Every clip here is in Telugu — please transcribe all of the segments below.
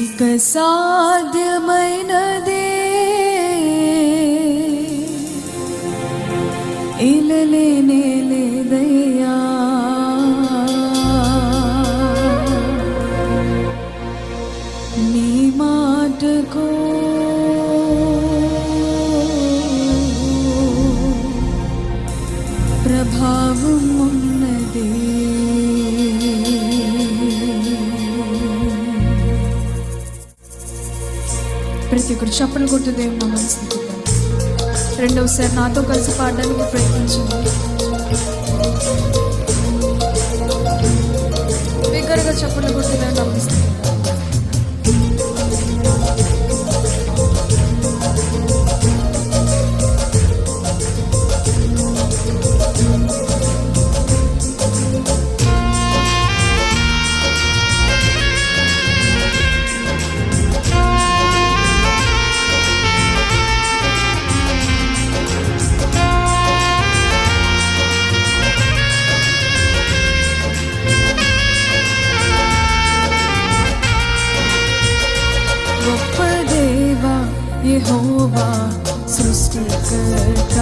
ఇక సాధ్యమైనదే ఇలలేనే లేదయ్యా, నీ మాటకు ప్రభావం ఉన్నది. ప్రతి ఒక్కరు చప్పలు కొట్టు దేవుని నామమున స్తుతిద్దాం. రెండవసారి నాతో కలిసి పాడడానికి ప్రయత్నించండి. బిగ్గరగా చప్పలు కొట్టు దేవుని నామమున స్తుతిద్దాం. యెహోవా సృష్టికర్త,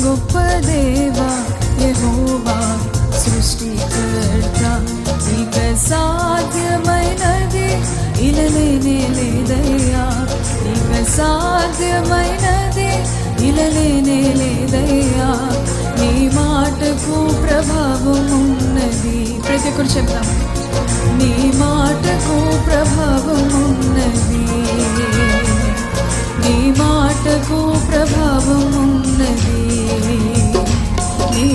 గొప్ప దేవా యెహోవా సృష్టికర్త. ఇక సాధ్యమైనది ఇలలేనే లేదయ్యా, ఇక సాధ్యమైనది ఇలలేనే లేదయ్యా, నీ మాటకు ప్రభావం ఉన్నది. ప్రతి ఒక్కరు చెప్తాం, నీ మాటకు ప్రభావం ఉన్నది, నీ మాటకు ప్రభావం ఉన్నది, నీ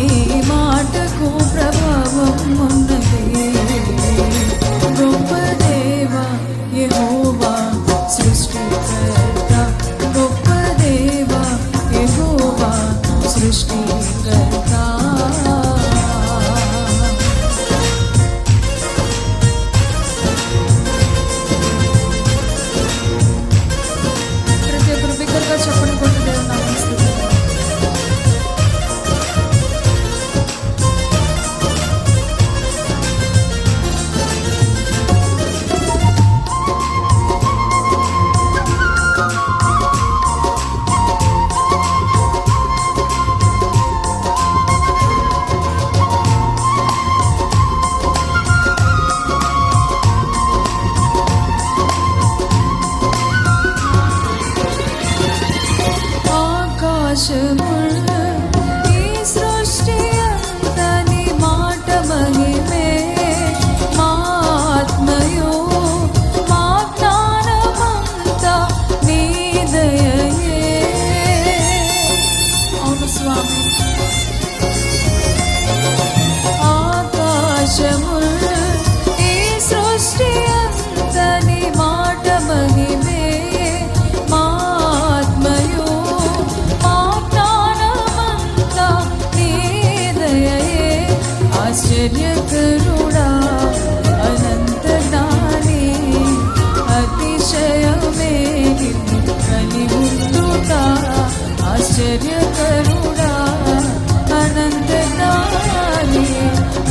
మాటకు ప్రభావం ఉన్నది. గొప్ప దేవా యెహోవా సృష్టికర్త, గొప్ప దేవా యెహోవా సృష్టికర్త. చెప్పండి కొట్టు దేవుని నామమున స్తుతిద్దాం. ఈ సృష్టి అంతా నీ మాట మహిమే, మా ఆత్మయు మా జ్ఞానమంతా నీ దయయే. అవును స్వామి, ఆకాశము ఈ సృష్టి అంతా నీ మాట మహిమే, ఆశ్చర్యకరుడా అనంత జ్ఞాని, అతిశయమే నిన్ను కలిగుండుట. ఆశ్చర్యకరుడా అనంత జ్ఞాని,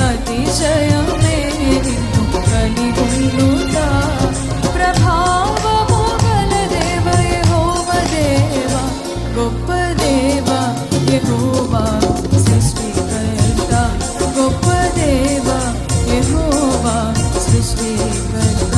అతిశయమే నిన్ను కలిగుండుట. ప్రభావము గల దేవ యెహోవా దేవా, గొప్ప దేవా యెహోవా సృష్టికర్త, గొప్ప దేవా యెహోవా సృష్టికర్త.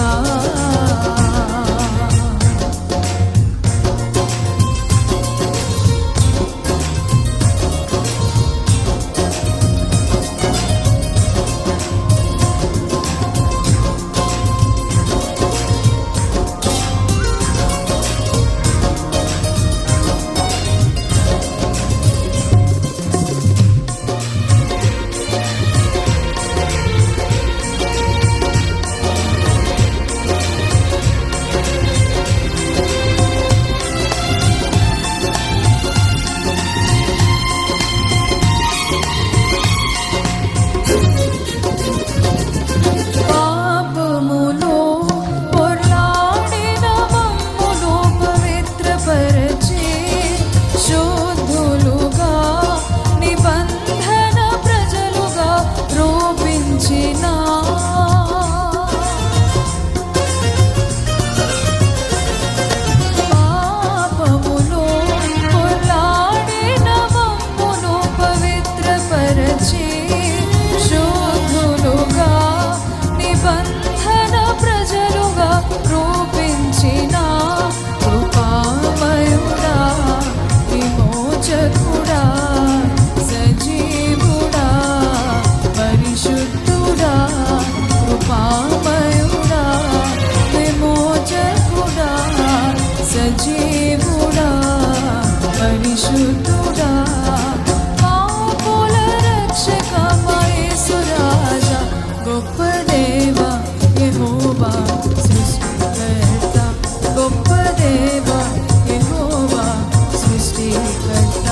కృపామయుడా విమోచకుడా సజీవుడా పరిశుద్ధుడా పాపుల రక్షక యేసురాజా గొప్ప దేవా యెహోవా సృష్టికర్త గొప్ప దేవా యెహోవా సృష్టికర్త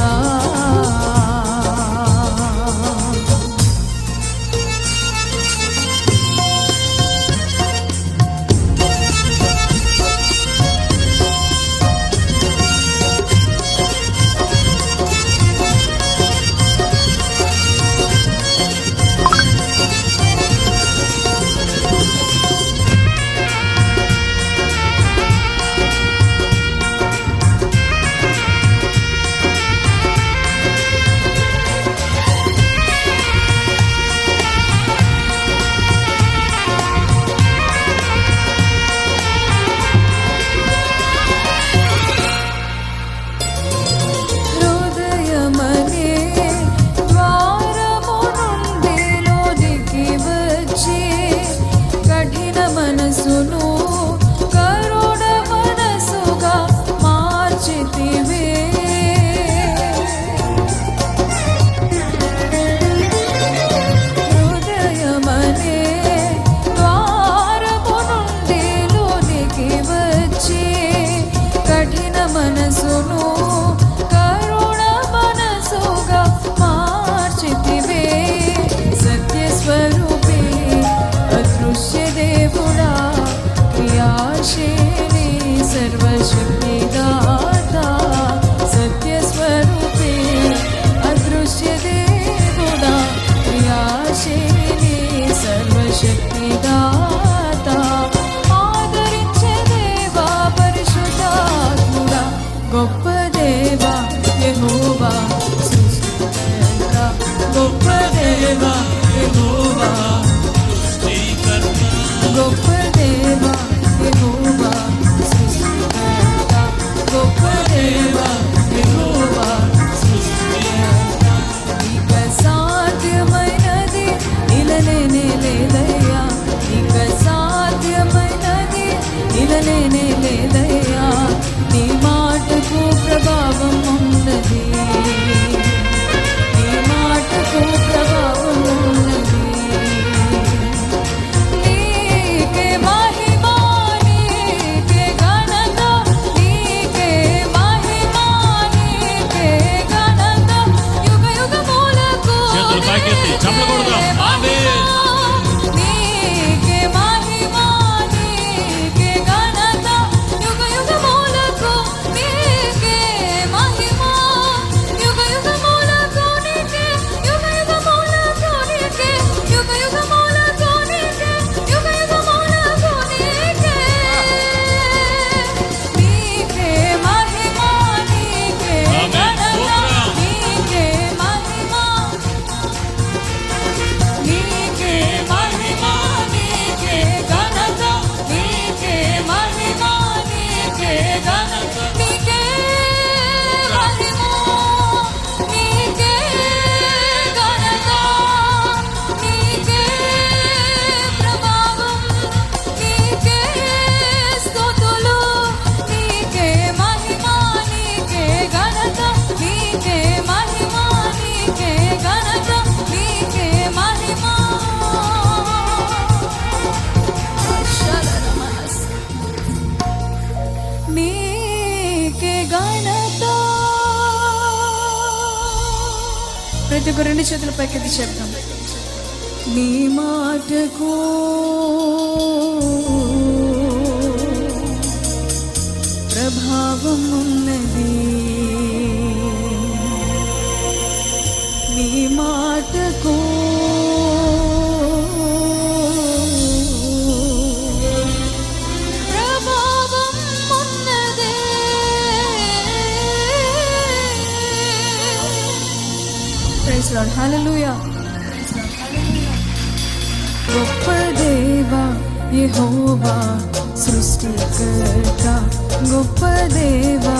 మనసును కరుణ మనసుగా మార్చితివే హృదయమనే ద్వారము నుండి లోనికి వచ్చి కఠిన మనసును కరుణ మనసుగా మార్చితివే సత్యస్వరూపే అదృశ్య దేవుడా క్రియాశీలి సర్వశక్తిదాతా సత్యస్వరూపే అదృశ్య దేవుడా క్రియాశీలి సర్వశక్తిదాతా ఆదరించే దేవా పరిశుద్ధాత్ముడా గొప్ప దేవా యెహోవా సృష్టికర్త గొప్ప దేవా యెహోవా గొప్ప దేవా యెహోవా సృష్టికర్త గొప్ప దేవా యెహోవా సృష్టికర్త ఇక సాధ్యమైనది ఇలలేనే లేదయ్యా ఇక సాధ్యమైనది ఇలలేనే లేదయ్యా నీ మాటకు ప్రభావం ఉన్నది నీ మాటకు ప్రభావం ఉన్నది ప్రతి ఒక్క రెండు చేతుల పైకెత్తి చెప్తాం నీ మాటకు ప్రభావం ఉన్నది నీ మాటకు Praise Lord. Hallelujah. గొప్ప దేవా యెహోవా సృష్టికర్త గొప్ప దేవా